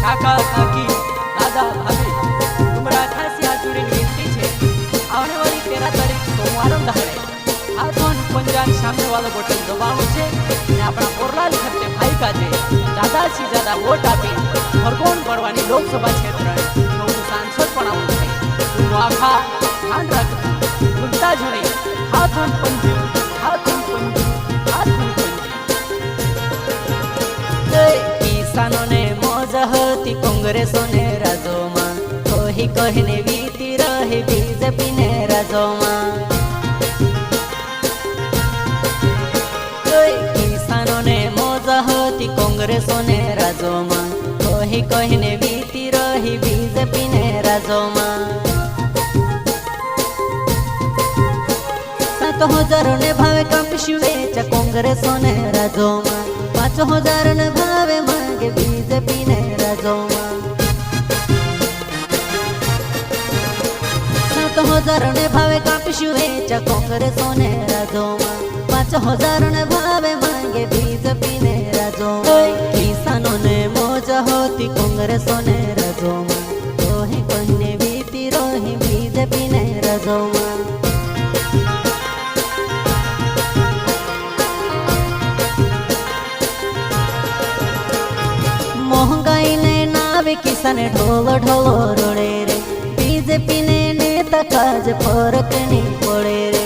કાકા કાકી દાદા ભાભી तुम्हारा खासी हाथ जोड़ी विनती है आने वाली 13 तारीख सोमवार दाड़े हाथों पंजान सामने वाला बटन दबावू है ने अपना कोरलाल खत्ते भाई का जे ज्यादा से ज्यादा वोट आपी भरकोन पड़वानी लोकसभा क्षेत्र में सांसद बनावू है तुम आखा ध्यान रख भूलता जो नहीं हाथों पंजी हाथों पंजी हाथों पंजी किसानों ने मौज होती कांग्रेसों ने राजोमा कोही कहने बीती रहे बीजेपी ने राजोमा किसानों ने मौज होती कांग्रेसों ने राजोमा कोही कहने बीती रही बीजेपी ने राजोमा 7,000 ने भावे कापशुए चा कांग्रेसों ने राजोमा 5,000 ने भावे मांगे बीजेपी ने राजोमा 7,000 ने भावे कापशुए चा कांग्रेसों ने राजोमा 5,000 ने भावे मांगे बीजेपी ने राजोमा किसानों ने मौज होती कांग्रेसों ने राजोमा रोही कहने बीती रोही बीजेपी ने राजोमा महंगाई ने नावे किसान ढोलो ढोलो रोड़े रे बीजेपी ने नेता काज फरक नहीं पड़े रे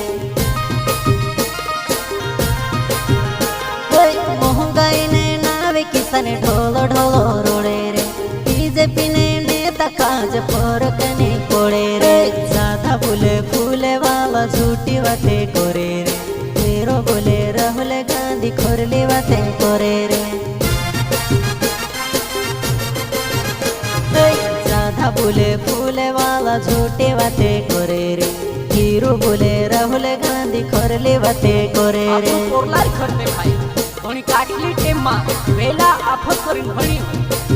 महंगाई ने नावे किसान ढोलो ढोलो रोड़े रे बीजेपी ने नेता काज फरक नहीं पड़े रे ज्यादा बोले फूले वाला झूठी बातें करे रे तेरो बोले राहुल गांधी खोरली बातें करे रे ज्यादा बोले फूले वाला झूठी बातें करे रे हीरो बोले राहुल गांधी खोरली बातें करे रे कोरलाल खरते भाई घणी काटली टेम में वेला आफत करीने भणी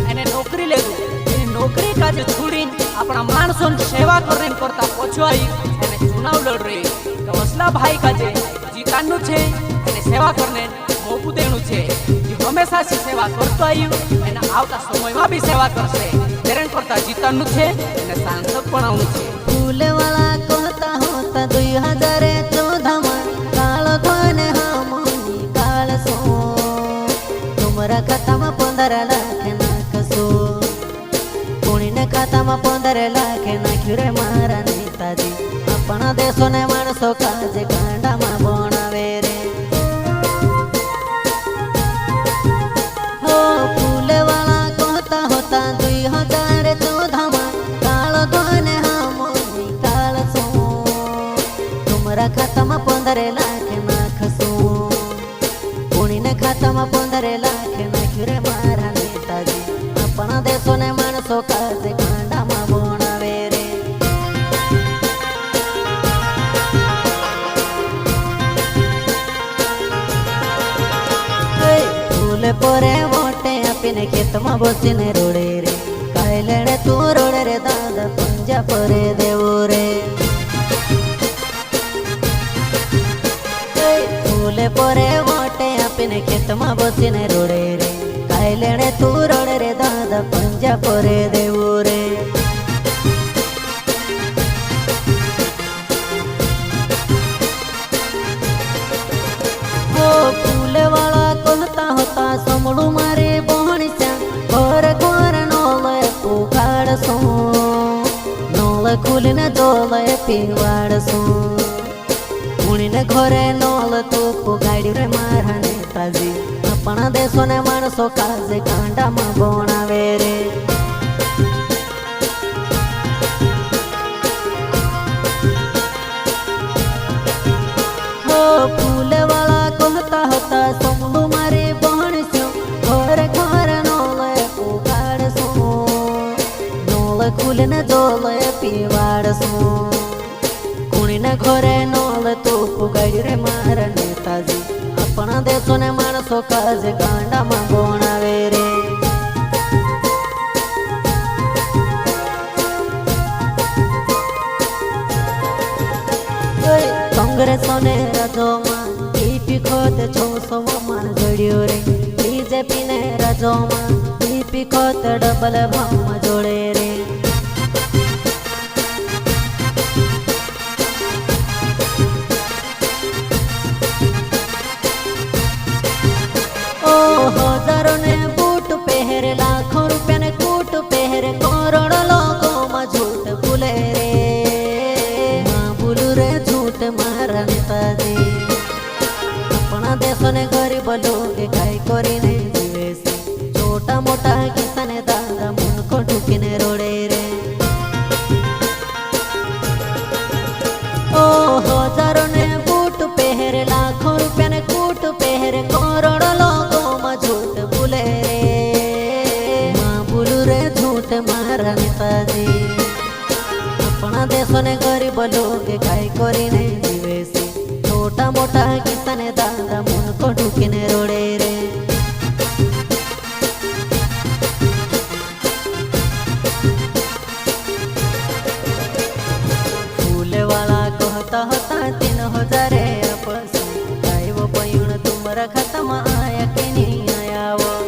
अने नौकरी लेवी ए नौकरी काजे छोड़ीने अपना माणसों सेवा करने करता पछवाई अने चुनाव लड़ रही तो वसला भाई काजे जीतानु छे अने सेवा करने मोकू देनु छे जे हमेशा से सेवा करतो आयु अने आवता समय में भी सेवा करशे तेरे करता जीतानु छे अने सांसद बनावनु छे फूले वाला कहता होता 2014 में कालो धन हमनी काल सो तुमरा खाता में 15 लाख नाखसो पुणी ने खाता में 15 लाख नाख्यु रे मारा नेताजी अपना देशो ने माणसो काजे कांडा में बनावे रे हो फूले वाला कहता होता 2014 में कालो धन हमनी काल सो तुमरा खाता में 15 लाख नाखसो पुणी ने खाता में 15 लाख नाख्यु रे मारा नेताजी अपना देशो ने माणसो काजे कांडा में बनावे रे फूले पोरे मोटे अपने खेत में बसीने रोड़े रे काई लेने तू रोड़े रे दादा पंजा पोरे देवो रे फूले पोरे मोटे अपने खेत में बसीने रोड़े रे काई लेने तू रोड़े रे दादा पंजा पोरे देवो रे फूले वाला कहता होता समड़ू मारे बहन श्या घर घर नोले पुकार सो नोले खुलने दोले पीवाड़ सो पुणी ने घरे नोले तो पुगाड़ी रे मारा नेताजी अपना देशो ने माणसो काजे कांडा में बनावे रे फूले वाला कहता होता समूह मारे बहन स्यो घर घर नोले पुगाड़ सो नोले खुलने दोले पीवाड़ सो कुणी ने घरे नोले तो पुगाड़ी रे मारा नेताजी अपना देशो ने माणसो काजे कांडा में बनावे रे कांग्रेसों ने राजोमा टीपी खोते 600 मान जड़ियो रे बीजेपी ने राजोमा રૂપી કોત ડબલ ભાવમાં જોડે રે હજારો ને બૂટ પહેરે લાખો રૂપિયા ને કૂટ પહેરે કરોડો લોકોમાં જૂઠ ભૂલે રે માં ભૂલું રે જૂઠ મારા નેતાજી આપણા દેશો ને ગરીબ લોકે કાંઈ કરીને જીવે છે છોટા મોટા કિસાને દાદા મુનકો ઢૂકીને રોડે રે હજારો ને બૂટ પહેરે લાખો રૂપિયા ને કૂટ પહેરે કરોડો લોકોમાં જૂઠ ભૂલે રે માં ભૂલું રે જૂઠ મારા નેતાજી આપણા દેશો ને ગરીબ લોકે કાંઈ કરીને જીવે છે છોટા મોટા કિસાને દાદા મુનકો ઢૂકીને રોડે રે ફૂલવાળા कहता હતા 3000 આપશે આવ્યો પૈણ તુમરા ખાતામાં આયા કે નહીં આયા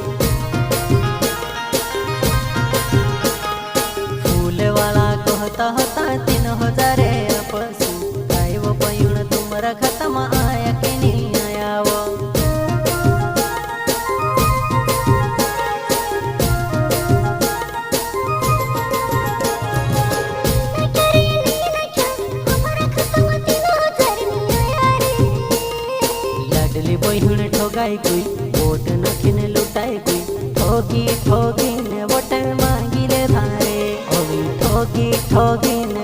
ફૂલવાળા कहता હતા 3000 આપશે આવ્યો પૈણ તુમરા ખાતામાં આયા કે નહીં આયા લાડલી બહેણ ઠોગાઈ ગઈ વોટ નાખીને લૂંટાઈ ગઈ ઠોગીને વોટ માંગી લે ધારે ઠોગીને